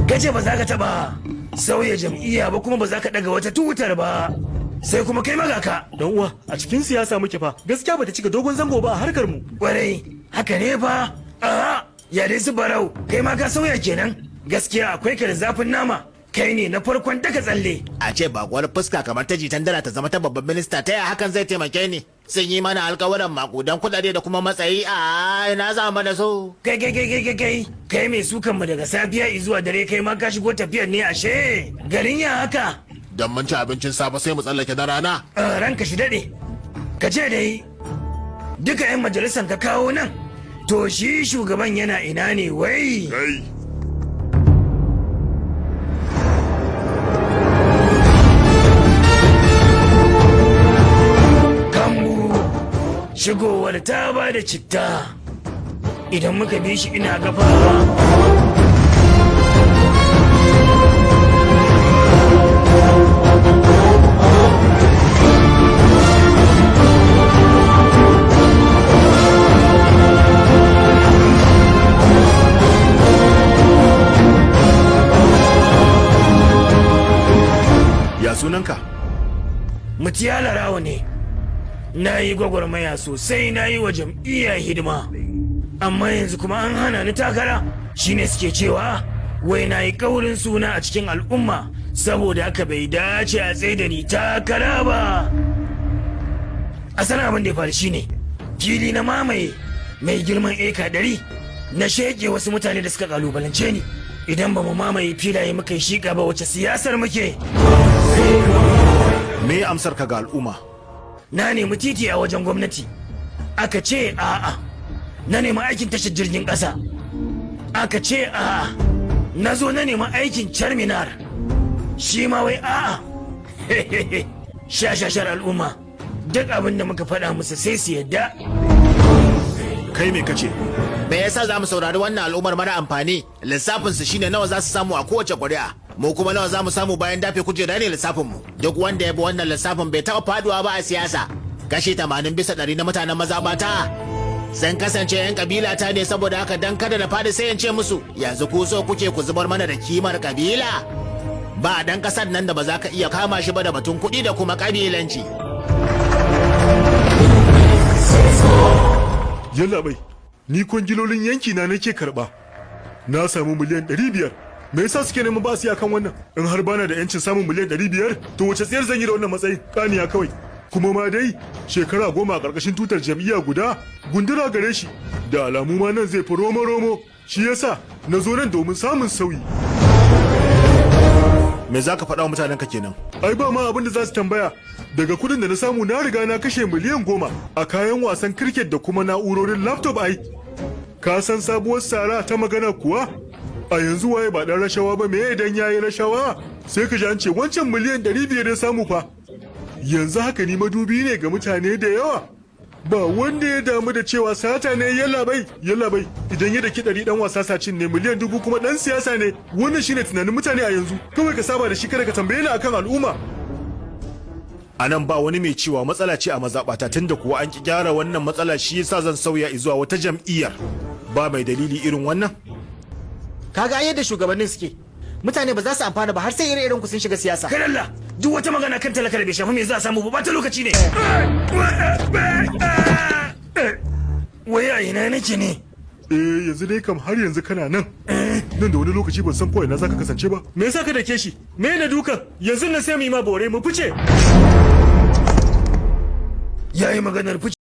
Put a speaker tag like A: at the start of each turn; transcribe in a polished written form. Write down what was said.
A: Kace ba za ka taba sauya jam'iyya ba kuma ba za ka daga wata tutar ba. Sai kuma kai magaka.
B: Dan uwa, a cikin siyasa muke fa. Gaskiya bata cika dogon zango ba a harkar mu.
A: Kwarai, haka ne fa. Aha, ya dai su barau, kai ma ka sauya kenan. Gaskiya akwai ka da zafin nama. Kai ne na farkon daga tsalle.
C: A ce bakuwar fuska kamar ta jitan dala ta zama ta babban minista, ta yaya hakan zai taimake ni? Sun yi mana alkawaran makudan kudade da kuma matsayi a na zama da so.
A: Kai mai sukan mu daga safiya zuwa dare, kai ma ka shigo tafiyar ne ashe. Garin ya haka.
C: Dan mun ci abincin safe sai mu tsallake da rana.
A: Ranka shi dade. Ka ce dai duka 'yan majalisan ka kawo nan. To shi shugaban yana ina ne wai? Shigowar ta ba da citta. Idan muka bi shi ina gaba.
B: Ya sunanka?
A: Mutiyala Rawo ne. Na yi gwagwarmaya sosai, na yi wa jam'iyya hidima, amma yanzu kuma an hana ni takara. Shine suke cewa wai na yi kaurin suna a cikin al'umma, saboda haka bai dace a tsaye da ni takara ba. Asalin abin da ya faru shine fili na mamaye mai girman eka 100 na sheke wasu mutane da suka kalubalance ni. Idan ba mu mamaye filaye muka yi shiƙa ba, wace siyasar muke?
B: Me amsar ka ga al'umma?
A: Na nemi titi a wajen gwamnati, aka ce a'a. Na nemi aikin tashar jirgin ƙasa, aka ce a'a. Na zo na nemi aikin charminar, shi ma wai a'a. Shashashar al'umma, duk abin da muka faɗa musu sai su yadda.
B: Kai me kace?
C: Me yasa za mu saurari wannan al'ummar mara amfani? Lissafinsu shine nawa za su samu a kowace ƙuri'a. Mu kuma nawa za mu samu bayan dafe kujera ne lissafinmu. Duk wanda ya bi wannan lissafin bai taɓa faduwa ba a siyasa. Kashi 80% na mutanen mazabata sun kasance 'yan kabila ta ne, saboda haka dan kada na fadi sai in ce musu yanzu ku so kuke ku zubar mana da kimar kabila. Ba dan kasar nan da ba za ka iya kama shi ba da batun kuɗi da kuma kabilanci.
B: Yalla bai, ni kwangilolin yanki na nake karɓa. Na samu miliyan 500. Me yasa suke neman ba su akan wannan? In har bana da yancin samun miliyan 500, to wace tsayar zan yi da wannan matsayin? Kaniya kawai. Kuma ma dai shekara 10 a ƙarƙashin tutar jam'iyya guda, gundura gare shi. Da alamu ma nan zai fi romo-romo. Shi yasa na zo nan domin samun sauyi. Me za ka faɗa wa mutanenka kenan? Ai ba ma abin da za su tambaya. Daga kudin da na samu na riga na kashe miliyan 10 a kayan wasan cricket da kuma na'urorin laptop ai. Ka san sabuwar sara ta magana kuwa? A yanzu waye ba dan rashawa ba, me idan yayi rashawa? Sai ka ji an ce wancan miliyan 500 ya samu fa. Yanzu haka ni madubi ne ga mutane da yawa. Ba wanda ya damu da cewa sata ne. Yalla bai idan ya daki 100 dan wasa sacin ne, miliyan 1000 kuma dan siyasa ne. Wannan shine tunanin mutane a yanzu. Kawai ka saba da shi, kada ka tambaye ni akan al'umma. A nan ba wani mai cewa matsala ce a mazaɓata, tunda kuwa an ki gyara wannan matsala, shi yasa zan sauya zuwa wata jam'iyyar. Ba mai dalili irin wannan.
D: Kaga yadda shugabannin suke, mutane ba za su amfana ba har sai irin ku sun shiga siyasa.
A: Kai Allah, duk wata magana kan talaka da bai shafi me za a samu ba ta lokaci ne. Waya ina nake ne?
B: Yanzu dai kam har yanzu kana nan. Nan da wani lokaci ban san ko ina zaka kasance ba. Me yasa ka dake shi? Me na dukan? Yanzu na sai mu yi ma bore mu fice.
A: Yayi maganar fice.